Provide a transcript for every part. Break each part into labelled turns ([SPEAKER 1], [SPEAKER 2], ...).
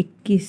[SPEAKER 1] 21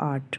[SPEAKER 1] 8।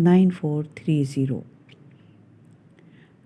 [SPEAKER 1] 9430।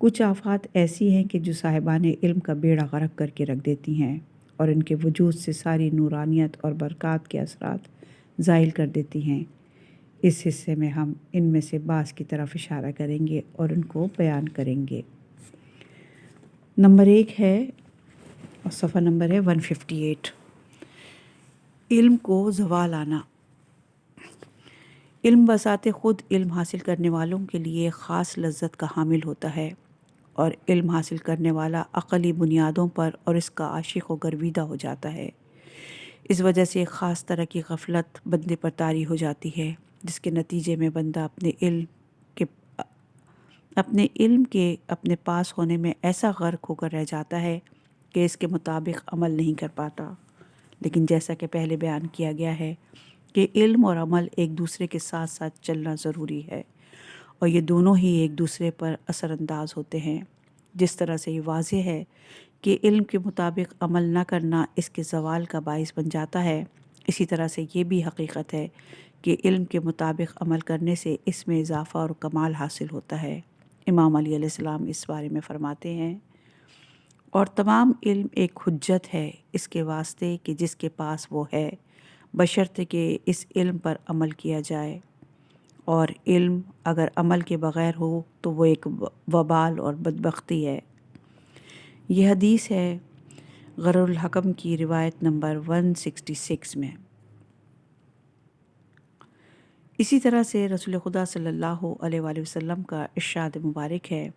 [SPEAKER 1] کچھ آفات ایسی ہیں کہ جو صاحبان علم کا بیڑا غرق کر کے رکھ دیتی ہیں اور ان کے وجود سے ساری نورانیت اور برکات کے اثرات زائل کر دیتی ہیں۔ اس حصے میں ہم ان میں سے بعض کی طرف اشارہ کریں گے اور ان کو بیان کریں گے۔ نمبر 1 ہے اور صفحہ نمبر ہے 158، علم کو زوال آنا۔ علم بذات خود علم حاصل کرنے والوں کے لیے خاص لذت کا حامل ہوتا ہے، اور علم حاصل کرنے والا عقلی بنیادوں پر اور اس کا عاشق و گرویدہ ہو جاتا ہے۔ اس وجہ سے ایک خاص طرح کی غفلت بندے پر طاری ہو جاتی ہے، جس کے نتیجے میں بندہ اپنے پاس ہونے میں ایسا غرق ہو کر رہ جاتا ہے کہ اس کے مطابق عمل نہیں کر پاتا۔ لیکن جیسا کہ پہلے بیان کیا گیا ہے کہ علم اور عمل ایک دوسرے کے ساتھ ساتھ چلنا ضروری ہے، اور یہ دونوں ہی ایک دوسرے پر اثر انداز ہوتے ہیں۔ جس طرح سے یہ واضح ہے کہ علم کے مطابق عمل نہ کرنا اس کے زوال کا باعث بن جاتا ہے، اسی طرح سے یہ بھی حقیقت ہے کہ علم کے مطابق عمل کرنے سے اس میں اضافہ اور کمال حاصل ہوتا ہے۔ امام علیہ السلام اس بارے میں فرماتے ہیں، اور تمام علم ایک حجت ہے اس کے واسطے کہ جس کے پاس وہ ہے، بشرطے کہ اس علم پر عمل کیا جائے، اور علم اگر عمل کے بغیر ہو تو وہ ایک وبال اور بدبختی ہے۔ یہ حدیث ہے غرر الحکم کی روایت نمبر 166 میں۔ اسی طرح سے رسول خدا صلی اللہ علیہ وآلہ وسلم کا ارشاد مبارک ہے،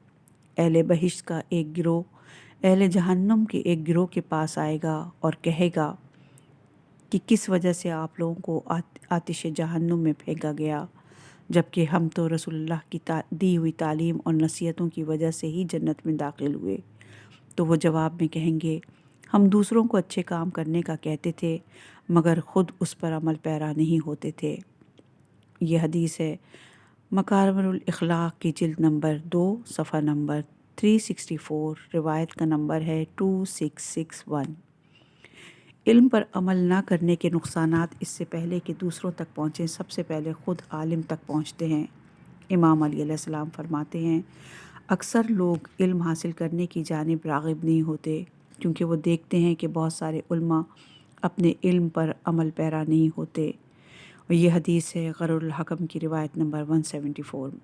[SPEAKER 1] اہل بہشت کا ایک گروہ اہل جہنم کے ایک گروہ کے پاس آئے گا اور کہے گا کہ کس وجہ سے آپ لوگوں کو آتش جہنم میں پھینکا گیا، جبکہ ہم تو رسول اللہ کی دی ہوئی تعلیم اور نصیحتوں کی وجہ سے ہی جنت میں داخل ہوئے۔ تو وہ جواب میں کہیں گے، ہم دوسروں کو اچھے کام کرنے کا کہتے تھے مگر خود اس پر عمل پیرا نہیں ہوتے تھے۔ یہ حدیث ہے مکارم الاخلاق کی جلد نمبر 2 صفحہ نمبر 364، روایت کا نمبر ہے 2661۔ علم پر عمل نہ کرنے کے نقصانات اس سے پہلے کہ دوسروں تک پہنچیں سب سے پہلے خود عالم تک پہنچتے ہیں۔ امام علیہ السلام فرماتے ہیں، اکثر لوگ علم حاصل کرنے کی جانب راغب نہیں ہوتے کیونکہ وہ دیکھتے ہیں کہ بہت سارے علماء اپنے علم پر عمل پیرا نہیں ہوتے، اور یہ حدیث ہے غرر الحکم کی روایت نمبر 174۔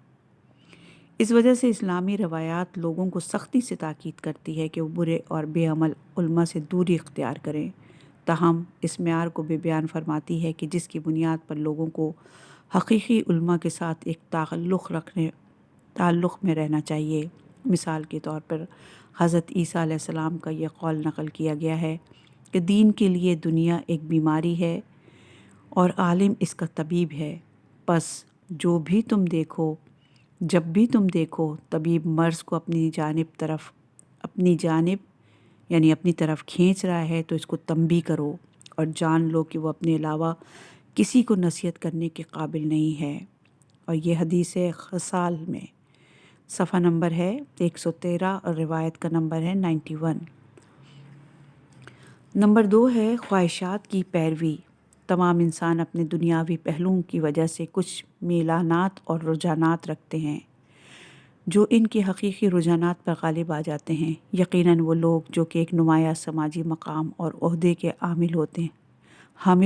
[SPEAKER 1] اس وجہ سے اسلامی روایات لوگوں کو سختی سے تاکید کرتی ہے کہ وہ برے اور بے عمل علماء سے دوری اختیار کریں، تاہم اس معیار کو بھی بیان فرماتی ہے کہ جس کی بنیاد پر لوگوں کو حقیقی علماء کے ساتھ ایک تعلق میں رہنا چاہیے۔ مثال کے طور پر حضرت عیسیٰ علیہ السلام کا یہ قول نقل کیا گیا ہے کہ دین کے لیے دنیا ایک بیماری ہے اور عالم اس کا طبیب ہے، پس جب بھی تم دیکھو طبیب مرض کو اپنی طرف کھینچ رہا ہے تو اس کو تنبیہ کرو اور جان لو کہ وہ اپنے علاوہ کسی کو نصیحت کرنے کے قابل نہیں ہے۔ اور یہ حدیث خصال میں صفحہ نمبر ہے 113 اور روایت کا نمبر ہے 91۔ نمبر 2 ہے خواہشات کی پیروی۔ تمام انسان اپنے دنیاوی پہلوؤں کی وجہ سے کچھ میلانات اور رجحانات رکھتے ہیں جو ان کے حقیقی رجحانات پر غالب آ جاتے ہیں۔ یقیناً وہ لوگ جو کہ ایک نمایاں سماجی مقام اور عہدے کے حامل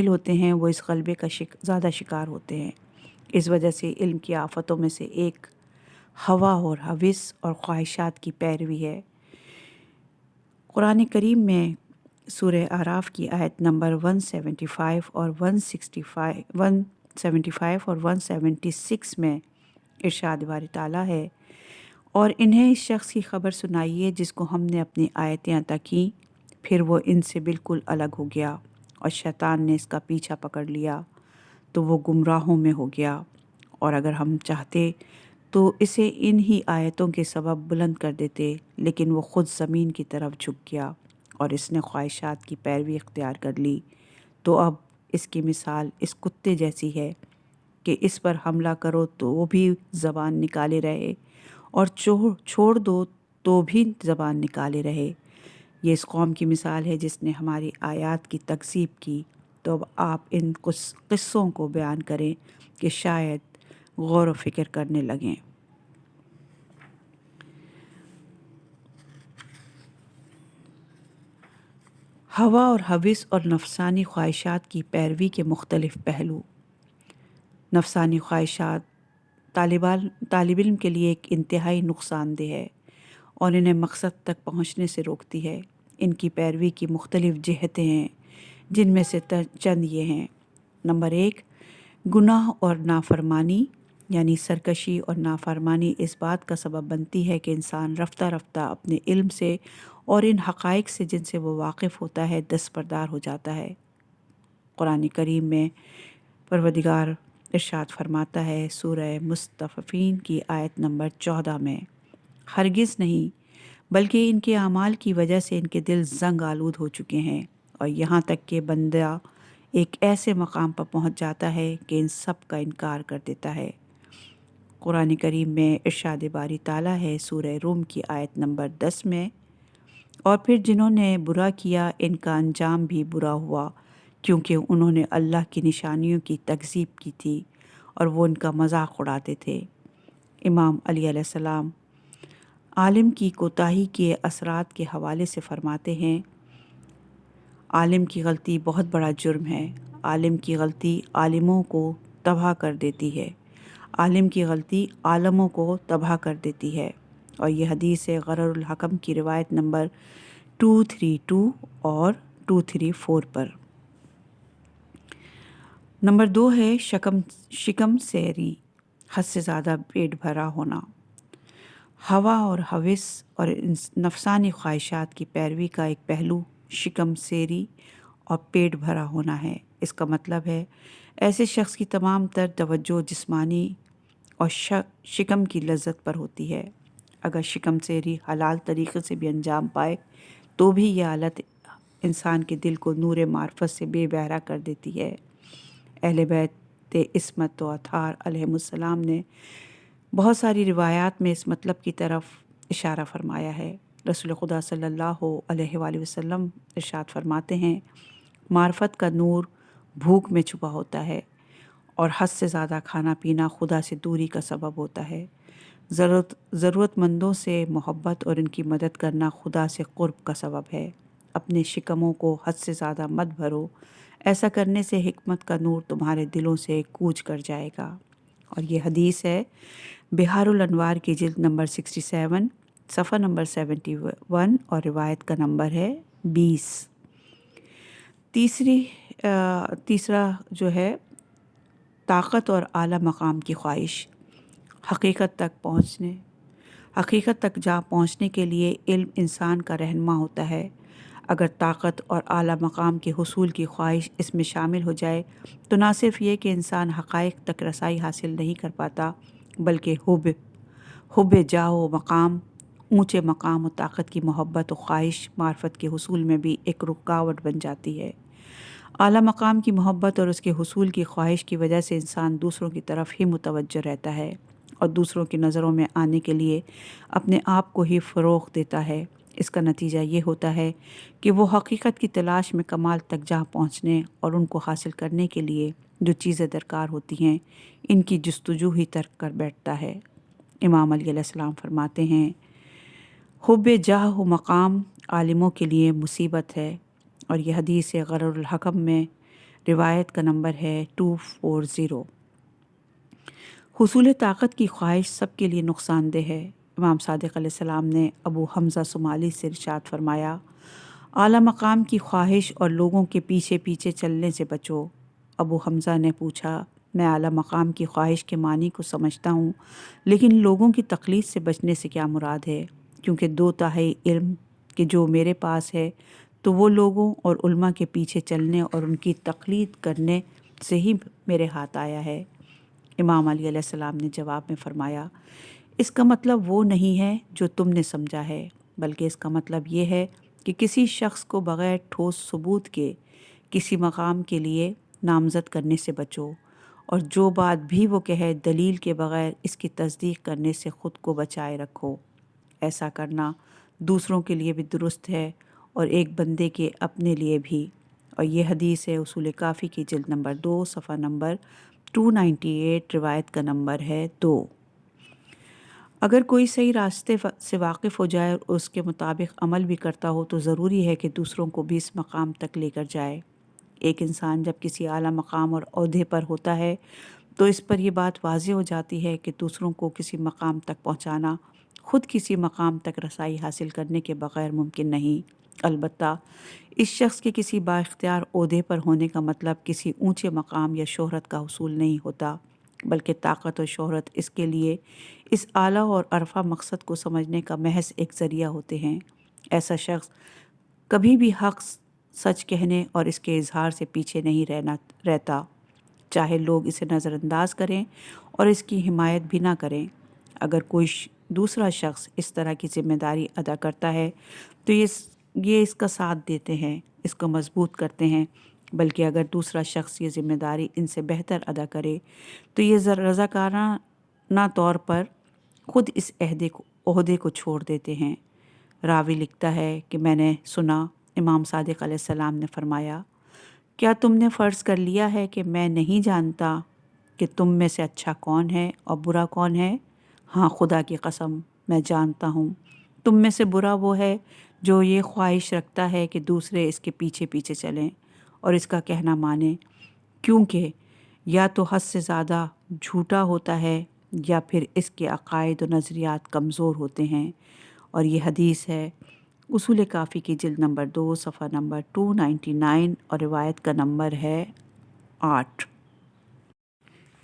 [SPEAKER 1] ہوتے ہیں وہ اس غلبے کا زیادہ شکار ہوتے ہیں۔ اس وجہ سے علم کی آفتوں میں سے ایک ہوا اور ہوس اور خواہشات کی پیروی ہے۔ قرآن کریم میں سورہ اعراف کی آیت نمبر 175 اور 176 میں ارشاد باری تعالیٰ ہے، اور انہیں اس شخص کی خبر سنائیے جس کو ہم نے اپنی آیتیں عطا کیں، پھر وہ ان سے بالکل الگ ہو گیا اور شیطان نے اس کا پیچھا پکڑ لیا تو وہ گمراہوں میں ہو گیا، اور اگر ہم چاہتے تو اسے انہی آیتوں کے سبب بلند کر دیتے، لیکن وہ خود زمین کی طرف جھک گیا اور اس نے خواہشات کی پیروی اختیار کر لی، تو اب اس کی مثال اس کتے جیسی ہے کہ اس پر حملہ کرو تو وہ بھی زبان نکالے رہے اور چھوڑ دو تو بھی زبان نکالے رہے۔ یہ اس قوم کی مثال ہے جس نے ہماری آیات کی تکذیب کی۔ تو اب آپ ان قصوں کو بیان کریں کہ شاید غور و فکر کرنے لگیں۔ ہوا اور حوث اور نفسانی خواہشات کی پیروی کے مختلف پہلو۔ نفسانی خواہشات طالب علم کے لیے ایک انتہائی نقصان دہ ہے اور انہیں مقصد تک پہنچنے سے روکتی ہے۔ ان کی پیروی کی مختلف جہتیں ہیں، جن میں سے چند یہ ہیں۔ نمبر 1، گناہ اور نافرمانی، یعنی سرکشی اور نافرمانی اس بات کا سبب بنتی ہے کہ انسان رفتہ رفتہ اپنے علم سے اور ان حقائق سے جن سے وہ واقف ہوتا ہے دستبردار ہو جاتا ہے۔ قرآن کریم میں پروردگار ارشاد فرماتا ہے سورہ مستففین کی آیت نمبر 14 میں، ہرگز نہیں بلکہ ان کے اعمال کی وجہ سے ان کے دل زنگ آلود ہو چکے ہیں، اور یہاں تک کہ بندہ ایک ایسے مقام پر پہنچ جاتا ہے کہ ان سب کا انکار کر دیتا ہے۔ قرآن کریم میں ارشاد باری تعالیٰ ہے سورہ روم کی آیت نمبر 10 میں، اور پھر جنہوں نے برا کیا ان کا انجام بھی برا ہوا، کیونکہ انہوں نے اللہ کی نشانیوں کی تکذیب کی تھی اور وہ ان کا مذاق اڑاتے تھے۔ امام علی علیہ السلام عالم کی کوتاہی کے اثرات کے حوالے سے فرماتے ہیں، عالم کی غلطی بہت بڑا جرم ہے۔ عالم کی غلطی عالموں کو تباہ کر دیتی ہے۔ عالم کی غلطی عالموں کو تباہ کر دیتی ہے۔ اور یہ حدیث ہے غرر الحکم کی روایت نمبر 232 اور 234 پر۔ نمبر 2 ہے شکم سیری، حد سے زیادہ پیٹ بھرا ہونا۔ ہوا اور حوث اور نفسانی خواہشات کی پیروی کا ایک پہلو شکم سیری اور پیٹ بھرا ہونا ہے۔ اس کا مطلب ہے ایسے شخص کی تمام تر توجہ جسمانی اور شکم کی لذت پر ہوتی ہے۔ اگر شکم سیری حلال طریقے سے بھی انجام پائے تو بھی یہ حالت انسان کے دل کو نور معرفت سے بے بہرا کر دیتی ہے۔ اہل بیت عصمت و اطہار علیہم السلام نے بہت ساری روایات میں اس مطلب کی طرف اشارہ فرمایا ہے۔ رسول خدا صلی اللہ علیہ وآلہ وسلم ارشاد فرماتے ہیں، معرفت کا نور بھوک میں چھپا ہوتا ہے، اور حد سے زیادہ کھانا پینا خدا سے دوری کا سبب ہوتا ہے۔ ضرورت مندوں سے محبت اور ان کی مدد کرنا خدا سے قرب کا سبب ہے۔ اپنے شکموں کو حد سے زیادہ مت بھرو، ایسا کرنے سے حکمت کا نور تمہارے دلوں سے کوچ کر جائے گا۔ اور یہ حدیث ہے بہار الانوار کی جلد نمبر 67 صفحہ نمبر 71 اور روایت کا نمبر ہے 20۔ تیسرا جو ہے طاقت اور اعلیٰ مقام کی خواہش۔ حقیقت تک جا پہنچنے کے لیے علم انسان کا رہنما ہوتا ہے۔ اگر طاقت اور اعلیٰ مقام کے حصول کی خواہش اس میں شامل ہو جائے تو نہ صرف یہ کہ انسان حقائق تک رسائی حاصل نہیں کر پاتا، بلکہ حب جاہ و مقام، اونچے مقام و طاقت کی محبت و خواہش معرفت کے حصول میں بھی ایک رکاوٹ بن جاتی ہے۔ اعلیٰ مقام کی محبت اور اس کے حصول کی خواہش کی وجہ سے انسان دوسروں کی طرف ہی متوجہ رہتا ہے اور دوسروں کی نظروں میں آنے کے لیے اپنے آپ کو ہی فروغ دیتا ہے۔ اس کا نتیجہ یہ ہوتا ہے کہ وہ حقیقت کی تلاش میں کمال تک جا پہنچنے اور ان کو حاصل کرنے کے لیے جو چیزیں درکار ہوتی ہیں ان کی جستجو ہی ترک کر بیٹھتا ہے۔ امام علی علیہ السلام فرماتے ہیں، حب جاہ و مقام عالموں کے لیے مصیبت ہے، اور یہ حدیث غرر الحکم میں روایت کا نمبر ہے 240۔ حصول طاقت کی خواہش سب کے لیے نقصان دہ ہے۔ امام صادق علیہ السلام نے ابو حمزہ صومالی سے ارشاد فرمایا، اعلیٰ مقام کی خواہش اور لوگوں کے پیچھے پیچھے چلنے سے بچو۔ ابو حمزہ نے پوچھا، میں اعلیٰ مقام کی خواہش کے معنی کو سمجھتا ہوں، لیکن لوگوں کی تقلید سے بچنے سے کیا مراد ہے؟ کیونکہ 2/3 علم کہ جو میرے پاس ہے تو وہ لوگوں اور علماء کے پیچھے چلنے اور ان کی تقلید کرنے سے ہی میرے ہاتھ آیا ہے۔ امام علی علیہ السلام نے جواب میں فرمایا، اس کا مطلب وہ نہیں ہے جو تم نے سمجھا ہے، بلکہ اس کا مطلب یہ ہے کہ کسی شخص کو بغیر ٹھوس ثبوت کے کسی مقام کے لیے نامزد کرنے سے بچو، اور جو بات بھی وہ کہے دلیل کے بغیر اس کی تصدیق کرنے سے خود کو بچائے رکھو۔ ایسا کرنا دوسروں کے لیے بھی درست ہے اور ایک بندے کے اپنے لیے بھی۔ اور یہ حدیث ہے اصول کافی کی جلد نمبر 2 صفحہ نمبر 298، روایت کا نمبر ہے 2۔ اگر کوئی صحیح راستے سے واقف ہو جائے اور اس کے مطابق عمل بھی کرتا ہو تو ضروری ہے کہ دوسروں کو بھی اس مقام تک لے کر جائے۔ ایک انسان جب کسی اعلیٰ مقام اور عہدے پر ہوتا ہے تو اس پر یہ بات واضح ہو جاتی ہے کہ دوسروں کو کسی مقام تک پہنچانا خود کسی مقام تک رسائی حاصل کرنے کے بغیر ممکن نہیں۔ البتہ اس شخص کے کسی بااختیار عہدے پر ہونے کا مطلب کسی اونچے مقام یا شہرت کا حصول نہیں ہوتا، بلکہ طاقت اور شہرت اس کے لیے اس اعلیٰ اور عرفہ مقصد کو سمجھنے کا محض ایک ذریعہ ہوتے ہیں۔ ایسا شخص کبھی بھی حق سچ کہنے اور اس کے اظہار سے پیچھے نہیں رہتا، چاہے لوگ اسے نظر انداز کریں اور اس کی حمایت بھی نہ کریں۔ اگر کوئی دوسرا شخص اس طرح کی ذمہ داری ادا کرتا ہے تو یہ اس کا ساتھ دیتے ہیں، اس کو مضبوط کرتے ہیں، بلکہ اگر دوسرا شخص یہ ذمہ داری ان سے بہتر ادا کرے تو یہ رضاکارانہ طور پر خود اس عہدے کو چھوڑ دیتے ہیں۔ راوی لکھتا ہے کہ میں نے سنا امام صادق علیہ السلام نے فرمایا، کیا تم نے فرض کر لیا ہے کہ میں نہیں جانتا کہ تم میں سے اچھا کون ہے اور برا کون ہے؟ ہاں، خدا کی قسم میں جانتا ہوں۔ تم میں سے برا وہ ہے جو یہ خواہش رکھتا ہے کہ دوسرے اس کے پیچھے پیچھے چلیں اور اس کا کہنا مانیں، کیونکہ یا تو حد سے زیادہ جھوٹا ہوتا ہے یا پھر اس کے عقائد و نظریات کمزور ہوتے ہیں۔ اور یہ حدیث ہے اصول کافی کی جلد نمبر 2 صفحہ نمبر 299 اور روایت کا نمبر ہے 8۔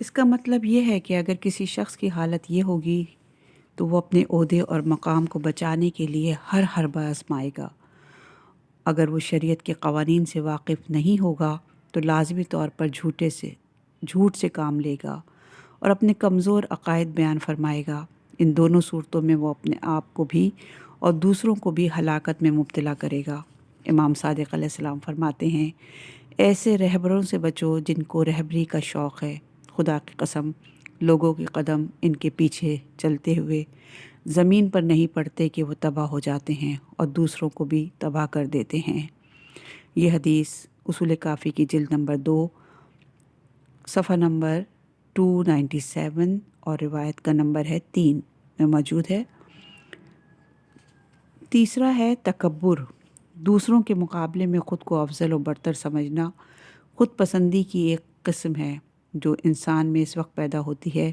[SPEAKER 1] اس کا مطلب یہ ہے کہ اگر کسی شخص کی حالت یہ ہوگی تو وہ اپنے عہدے اور مقام کو بچانے کے لیے ہر حربہ آزمائے گا۔ اگر وہ شریعت کے قوانین سے واقف نہیں ہوگا تو لازمی طور پر جھوٹ سے کام لے گا اور اپنے کمزور عقائد بیان فرمائے گا۔ ان دونوں صورتوں میں وہ اپنے آپ کو بھی اور دوسروں کو بھی ہلاکت میں مبتلا کرے گا۔ امام صادق علیہ السلام فرماتے ہیں، ایسے رہبروں سے بچو جن کو رہبری کا شوق ہے۔ خدا کی قسم، لوگوں کے قدم ان کے پیچھے چلتے ہوئے زمین پر نہیں پڑتے کہ وہ تباہ ہو جاتے ہیں اور دوسروں کو بھی تباہ کر دیتے ہیں۔ یہ حدیث اصول کافی کی جلد نمبر 2 صفحہ نمبر 297 اور روایت کا نمبر ہے 3 میں موجود ہے۔ تیسرا ہے تکبر، دوسروں کے مقابلے میں خود کو افضل و برتر سمجھنا۔ خود پسندی کی ایک قسم ہے جو انسان میں اس وقت پیدا ہوتی ہے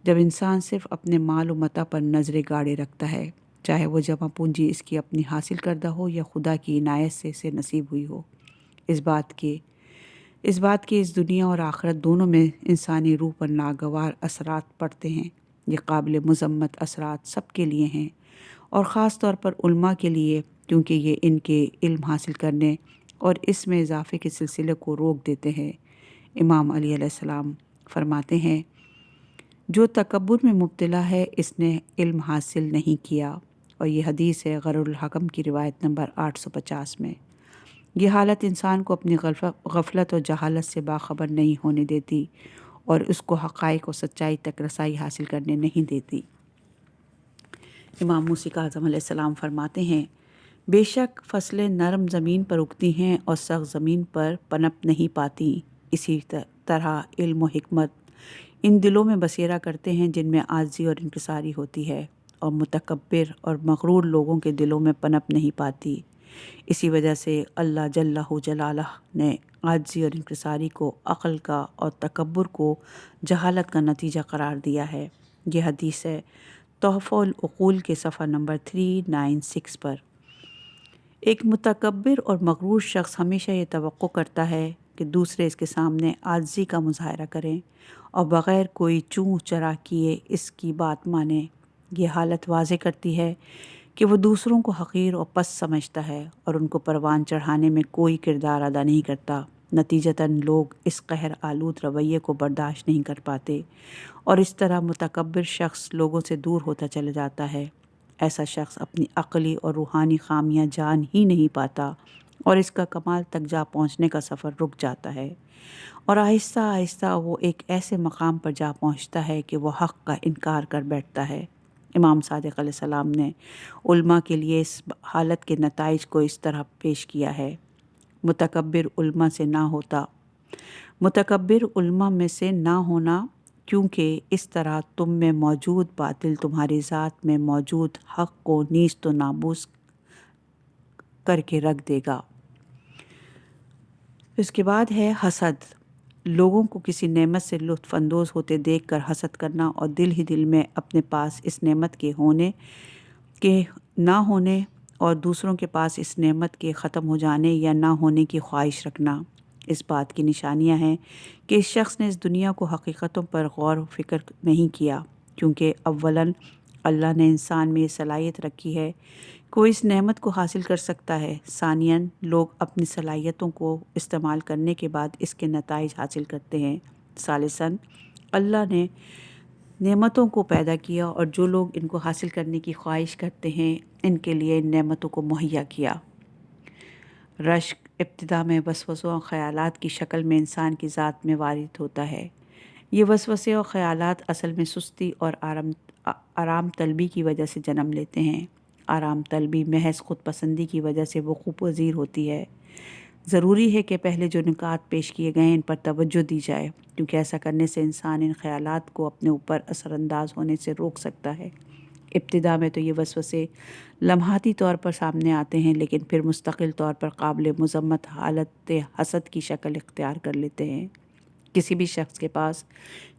[SPEAKER 1] جب انسان صرف اپنے مال و متاع پر نظریں گاڑے رکھتا ہے، چاہے وہ جمع پونجی اس کی اپنی حاصل کردہ ہو یا خدا کی عنایت سے اسے نصیب ہوئی ہو۔ اس بات کے اس دنیا اور آخرت دونوں میں انسانی روح پر ناگوار اثرات پڑتے ہیں۔ یہ قابل مذمت اثرات سب کے لیے ہیں اور خاص طور پر علماء کے لیے، کیونکہ یہ ان کے علم حاصل کرنے اور اس میں اضافے کے سلسلے کو روک دیتے ہیں۔ امام علی علیہ السلام فرماتے ہیں، جو تکبر میں مبتلا ہے اس نے علم حاصل نہیں کیا، اور یہ حدیث ہے غر الحکم کی روایت نمبر 850 میں۔ یہ حالت انسان کو اپنی غفلت اور جہالت سے باخبر نہیں ہونے دیتی اور اس کو حقائق و سچائی تک رسائی حاصل کرنے نہیں دیتی۔ امام موسیٰ کاظم علیہ السلام فرماتے ہیں، بے شک فصلیں نرم زمین پر اگتی ہیں اور سخت زمین پر پنپ نہیں پاتی، اسی طرح علم و حکمت ان دلوں میں بسیرا کرتے ہیں جن میں عاجزی اور انکساری ہوتی ہے، اور متکبر اور مغرور لوگوں کے دلوں میں پنپ نہیں پاتی۔ اسی وجہ سے اللہ جلہ جلالہ نے عاجزی اور انکساری کو عقل کا اور تکبر کو جہالت کا نتیجہ قرار دیا ہے۔ یہ حدیث ہے تحفہ العقول کے صفحہ نمبر 396 پر۔ ایک متکبر اور مغرور شخص ہمیشہ یہ توقع کرتا ہے کہ دوسرے اس کے سامنے عاجزی کا مظاہرہ کریں اور بغیر کوئی چوں چرا کیے اس کی بات مانیں۔ یہ حالت واضح کرتی ہے کہ وہ دوسروں کو حقیر اور پست سمجھتا ہے اور ان کو پروان چڑھانے میں کوئی کردار ادا نہیں کرتا۔ نتیجتاً لوگ اس قہر آلود رویے کو برداشت نہیں کر پاتے اور اس طرح متکبر شخص لوگوں سے دور ہوتا چلا جاتا ہے۔ ایسا شخص اپنی عقلی اور روحانی خامیاں جان ہی نہیں پاتا اور اس کا کمال تک جا پہنچنے کا سفر رک جاتا ہے، اور آہستہ آہستہ وہ ایک ایسے مقام پر جا پہنچتا ہے کہ وہ حق کا انکار کر بیٹھتا ہے۔ امام صادق علیہ السلام نے علماء کے لیے اس حالت کے نتائج کو اس طرح پیش کیا ہے، متکبر علماء میں سے نہ ہونا کیونکہ اس طرح تم میں موجود باطل تمہاری ذات میں موجود حق کو نیست و نابود کر کے رکھ دے گا۔ اس کے بعد ہے حسد، لوگوں کو کسی نعمت سے لطف اندوز ہوتے دیکھ کر حسد کرنا اور دل ہی دل میں اپنے پاس اس نعمت کے نہ ہونے اور دوسروں کے پاس اس نعمت کے ختم ہو جانے یا نہ ہونے کی خواہش رکھنا۔ اس بات کی نشانیاں ہیں کہ اس شخص نے اس دنیا کو حقیقتوں پر غور و فکر نہیں کیا، کیونکہ اولاً اللہ نے انسان میں یہ صلاحیت رکھی ہے کہ وہ اس نعمت کو حاصل کر سکتا ہے، ثانیاً لوگ اپنی صلاحیتوں کو استعمال کرنے کے بعد اس کے نتائج حاصل کرتے ہیں، ثالثاً اللہ نے نعمتوں کو پیدا کیا اور جو لوگ ان کو حاصل کرنے کی خواہش کرتے ہیں ان کے لیے ان نعمتوں کو مہیا کیا۔ رشک ابتدا میں وسوسوں اور خیالات کی شکل میں انسان کی ذات میں وارد ہوتا ہے۔ یہ وسوسے اور خیالات اصل میں سستی اور آرام طلبی کی وجہ سے جنم لیتے ہیں۔ آرام طلبی محض خود پسندی کی وجہ سے وقوع پذیر ہوتی ہے۔ ضروری ہے کہ پہلے جو نکات پیش کیے گئے ان پر توجہ دی جائے، کیونکہ ایسا کرنے سے انسان ان خیالات کو اپنے اوپر اثر انداز ہونے سے روک سکتا ہے۔ ابتدا میں تو یہ وسوسے لمحاتی طور پر سامنے آتے ہیں، لیکن پھر مستقل طور پر قابل مذمت حالت حسد کی شکل اختیار کر لیتے ہیں۔ کسی بھی شخص کے پاس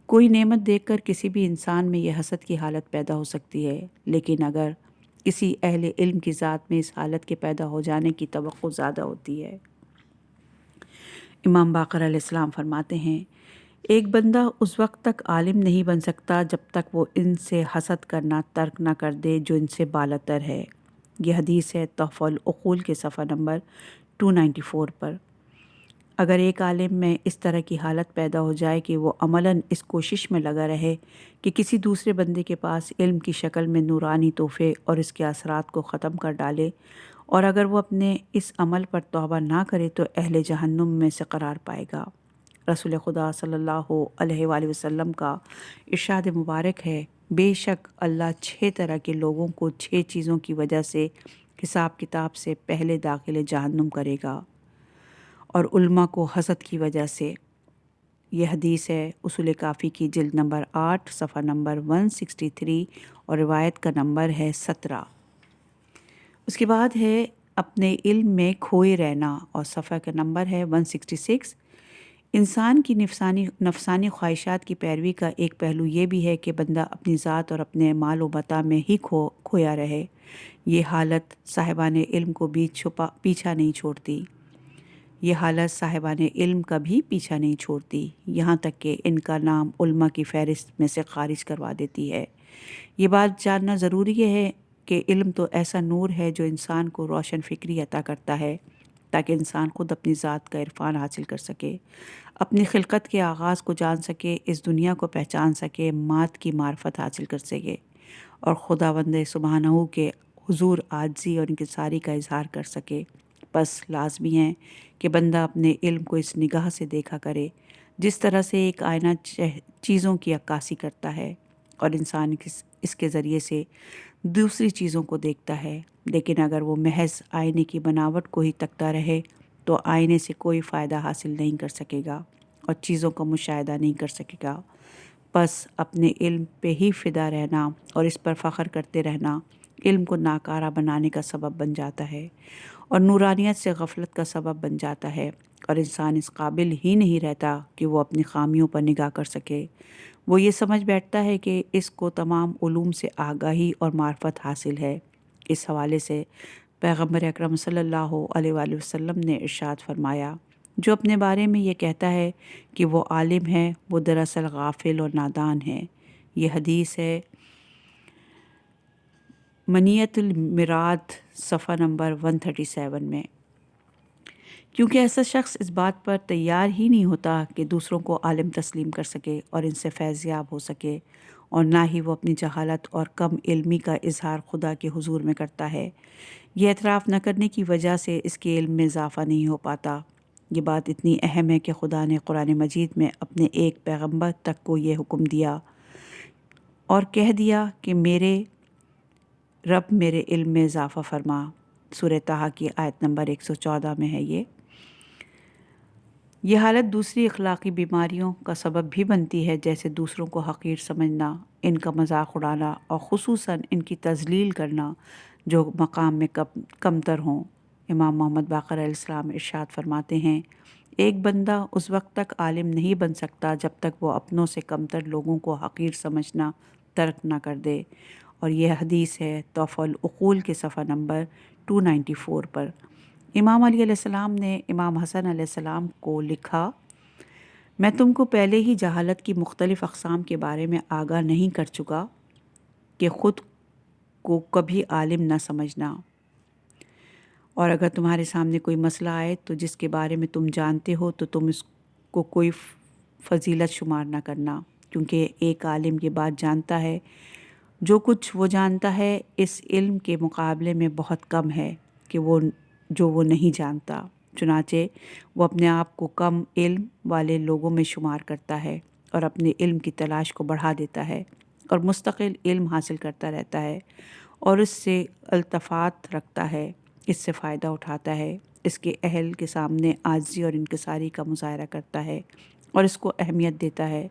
[SPEAKER 1] کوئی نعمت دیکھ کر کسی بھی انسان میں یہ حسد کی حالت پیدا ہو سکتی ہے، لیکن اگر کسی اہل علم کی ذات میں اس حالت کے پیدا ہو جانے کی توقع زیادہ ہوتی ہے۔ امام باقر علیہ السلام فرماتے ہیں، ایک بندہ اس وقت تک عالم نہیں بن سکتا جب تک وہ ان سے حسد کرنا ترک نہ کر دے جو ان سے بالاتر ہے۔ یہ حدیث ہے تحفہ العقول کے صفحہ نمبر 294 پر۔ اگر ایک عالم میں اس طرح کی حالت پیدا ہو جائے کہ وہ عملاً اس کوشش میں لگا رہے کہ کسی دوسرے بندے کے پاس علم کی شکل میں نورانی تحفے اور اس کے اثرات کو ختم کر ڈالے، اور اگر وہ اپنے اس عمل پر توبہ نہ کرے تو اہل جہنم میں سے قرار پائے گا۔ رسول خدا صلی اللہ علیہ وآلہ وسلم کا ارشاد مبارک ہے، بے شک اللہ 6 طرح کے لوگوں کو 6 چیزوں کی وجہ سے حساب کتاب سے پہلے داخل جہنم کرے گا، اور علماء کو حسد کی وجہ سے۔ یہ حدیث ہے اصول کافی کی جلد نمبر 8 صفحہ نمبر 163 اور روایت کا نمبر ہے 17۔ اس کے بعد ہے اپنے علم میں کھوئے رہنا اور صفحہ کا نمبر ہے 166۔ انسان کی نفسانی خواہشات کی پیروی کا ایک پہلو یہ بھی ہے کہ بندہ اپنی ذات اور اپنے مال و متاع میں ہی کھویا رہے۔ یہ حالت صاحبان علم کو بھی پیچھا نہیں چھوڑتی۔ یہ حالت صاحبان علم کا بھی پیچھا نہیں چھوڑتی، یہاں تک کہ ان کا نام علماء کی فہرست میں سے خارج کروا دیتی ہے۔ یہ بات جاننا ضروری ہے کہ علم تو ایسا نور ہے جو انسان کو روشن فکری عطا کرتا ہے تاکہ انسان خود اپنی ذات کا عرفان حاصل کر سکے، اپنی خلقت کے آغاز کو جان سکے، اس دنیا کو پہچان سکے، مات کی معرفت حاصل کر سکے اور خداوند سبحانہ کے حضور عاجزی اور انکساری کا اظہار کر سکے۔ بس لازمی ہے کہ بندہ اپنے علم کو اس نگاہ سے دیکھا کرے جس طرح سے ایک آئینہ چیزوں کی عکاسی کرتا ہے، اور انسان اس کے ذریعے سے دوسری چیزوں کو دیکھتا ہے، لیکن اگر وہ محض آئینے کی بناوٹ کو ہی تکتا رہے تو آئینے سے کوئی فائدہ حاصل نہیں کر سکے گا اور چیزوں کا مشاہدہ نہیں کر سکے گا۔ بس اپنے علم پہ ہی فدا رہنا اور اس پر فخر کرتے رہنا علم کو ناکارہ بنانے کا سبب بن جاتا ہے اور نورانیت سے غفلت کا سبب بن جاتا ہے، اور انسان اس قابل ہی نہیں رہتا کہ وہ اپنی خامیوں پر نگاہ کر سکے۔ وہ یہ سمجھ بیٹھتا ہے کہ اس کو تمام علوم سے آگاہی اور معرفت حاصل ہے۔ اس حوالے سے پیغمبر اکرم صلی اللہ علیہ وآلہ وسلم نے ارشاد فرمایا، جو اپنے بارے میں یہ کہتا ہے کہ وہ عالم ہے، وہ دراصل غافل اور نادان ہے۔ یہ حدیث ہے منیت المراد صفحہ نمبر 137 میں۔ کیونکہ ایسا شخص اس بات پر تیار ہی نہیں ہوتا کہ دوسروں کو عالم تسلیم کر سکے اور ان سے فیض یاب ہو سکے، اور نہ ہی وہ اپنی جہالت اور کم علمی کا اظہار خدا کے حضور میں کرتا ہے۔ یہ اعتراف نہ کرنے کی وجہ سے اس کے علم میں اضافہ نہیں ہو پاتا۔ یہ بات اتنی اہم ہے کہ خدا نے قرآن مجید میں اپنے ایک پیغمبر تک کو یہ حکم دیا اور کہہ دیا کہ میرے رب میرے علم میں اضافہ فرما۔ سورہ طٰہٰ کی آیت نمبر 114 میں ہے یہ۔ یہ حالت دوسری اخلاقی بیماریوں کا سبب بھی بنتی ہے، جیسے دوسروں کو حقیر سمجھنا، ان کا مذاق اڑانا اور خصوصاً ان کی تذلیل کرنا جو مقام میں کمتر ہوں۔ امام محمد باقر علیہ السلام ارشاد فرماتے ہیں، ایک بندہ اس وقت تک عالم نہیں بن سکتا جب تک وہ اپنوں سے کمتر لوگوں کو حقیر سمجھنا ترک نہ کر دے، اور یہ حدیث ہے تحفۃ العقول کے صفحہ نمبر 294 پر۔ امام علی علیہ السلام نے امام حسن علیہ السلام کو لکھا، میں تم کو پہلے ہی جہالت کی مختلف اقسام کے بارے میں آگاہ نہیں کر چکا کہ خود کو کبھی عالم نہ سمجھنا، اور اگر تمہارے سامنے کوئی مسئلہ آئے تو جس کے بارے میں تم جانتے ہو تو تم اس کو کوئی فضیلت شمار نہ کرنا، کیونکہ ایک عالم یہ بات جانتا ہے جو کچھ وہ جانتا ہے اس علم کے مقابلے میں بہت کم ہے کہ وہ نہیں جانتا، چنانچہ وہ اپنے آپ کو کم علم والے لوگوں میں شمار کرتا ہے اور اپنے علم کی تلاش کو بڑھا دیتا ہے اور مستقل علم حاصل کرتا رہتا ہے اور اس سے التفات رکھتا ہے، اس سے فائدہ اٹھاتا ہے، اس کے اہل کے سامنے عاجزی اور انکساری کا مظاہرہ کرتا ہے اور اس کو اہمیت دیتا ہے،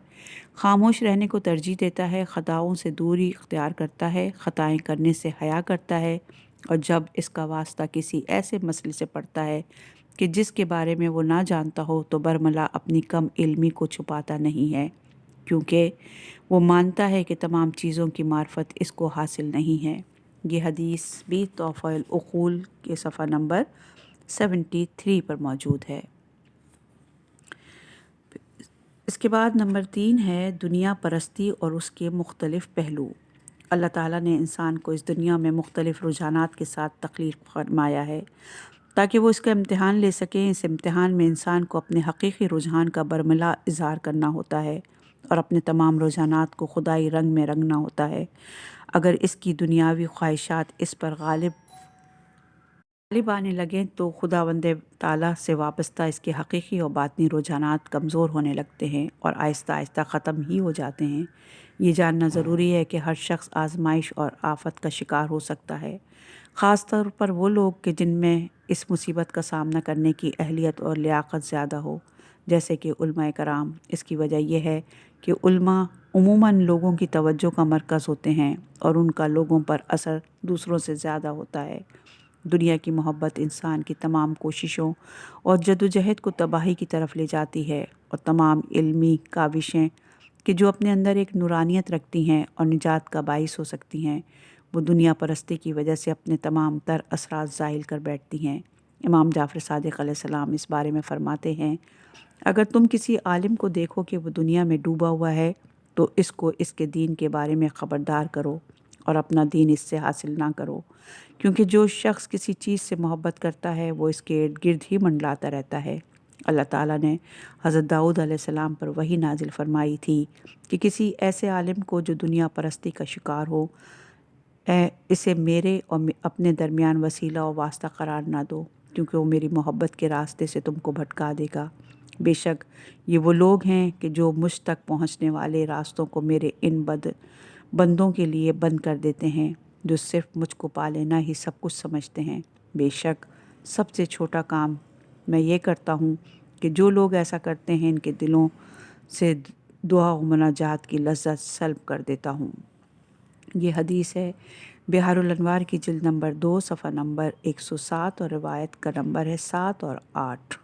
[SPEAKER 1] خاموش رہنے کو ترجیح دیتا ہے، خطاؤں سے دوری اختیار کرتا ہے، خطائیں کرنے سے حیا کرتا ہے، اور جب اس کا واسطہ کسی ایسے مسئلے سے پڑتا ہے کہ جس کے بارے میں وہ نہ جانتا ہو تو برملا اپنی کم علمی کو چھپاتا نہیں ہے، کیونکہ وہ مانتا ہے کہ تمام چیزوں کی معرفت اس کو حاصل نہیں ہے۔ یہ حدیث بھی تحفۃ العقول کے صفحہ نمبر 73 پر موجود ہے۔ اس کے بعد نمبر 3 ہے دنیا پرستی اور اس کے مختلف پہلو۔ اللہ تعالیٰ نے انسان کو اس دنیا میں مختلف رجحانات کے ساتھ تخلیق فرمایا ہے تاکہ وہ اس کا امتحان لے سکیں۔ اس امتحان میں انسان کو اپنے حقیقی رجحان کا برملا اظہار کرنا ہوتا ہے اور اپنے تمام رجحانات کو خدائی رنگ میں رنگنا ہوتا ہے۔ اگر اس کی دنیاوی خواہشات اس پر غالب آنے لگیں تو خداوند تعالیٰ سے وابستہ اس کے حقیقی اور باطنی رجحانات کمزور ہونے لگتے ہیں اور آہستہ آہستہ ختم ہی ہو جاتے ہیں۔ یہ جاننا ضروری ہے کہ ہر شخص آزمائش اور آفت کا شکار ہو سکتا ہے، خاص طور پر وہ لوگ کہ جن میں اس مصیبت کا سامنا کرنے کی اہلیت اور لیاقت زیادہ ہو، جیسے کہ علماء کرام۔ اس کی وجہ یہ ہے کہ علماء عموماً لوگوں کی توجہ کا مرکز ہوتے ہیں اور ان کا لوگوں پر اثر دوسروں سے زیادہ ہوتا ہے۔ دنیا کی محبت انسان کی تمام کوششوں اور جدوجہد کو تباہی کی طرف لے جاتی ہے، اور تمام علمی کاوشیں کہ جو اپنے اندر ایک نورانیت رکھتی ہیں اور نجات کا باعث ہو سکتی ہیں، وہ دنیا پرستی کی وجہ سے اپنے تمام تر اثرات زائل کر بیٹھتی ہیں۔ امام جعفر صادق علیہ السلام اس بارے میں فرماتے ہیں، اگر تم کسی عالم کو دیکھو کہ وہ دنیا میں ڈوبا ہوا ہے تو اس کو اس کے دین کے بارے میں خبردار کرو اور اپنا دین اس سے حاصل نہ کرو، کیونکہ جو شخص کسی چیز سے محبت کرتا ہے وہ اس کے ارد گرد ہی منڈلاتا رہتا ہے۔ اللہ تعالیٰ نے حضرت داؤد علیہ السلام پر وحی نازل فرمائی تھی کہ کسی ایسے عالم کو جو دنیا پرستی کا شکار ہو، اسے میرے اور اپنے درمیان وسیلہ و واسطہ قرار نہ دو، کیونکہ وہ میری محبت کے راستے سے تم کو بھٹکا دے گا۔ بے شک یہ وہ لوگ ہیں کہ جو مجھ تک پہنچنے والے راستوں کو میرے ان بندوں کے لیے بند کر دیتے ہیں جو صرف مجھ کو پا لینا ہی سب کچھ سمجھتے ہیں۔ بے شک سب سے چھوٹا کام میں یہ کرتا ہوں کہ جو لوگ ایسا کرتے ہیں ان کے دلوں سے دعا و مناجات کی لذت سلب کر دیتا ہوں۔ یہ حدیث ہے بحار الانوار کی جلد نمبر 2 صفحہ نمبر 107 اور روایت کا نمبر ہے 7 اور 8۔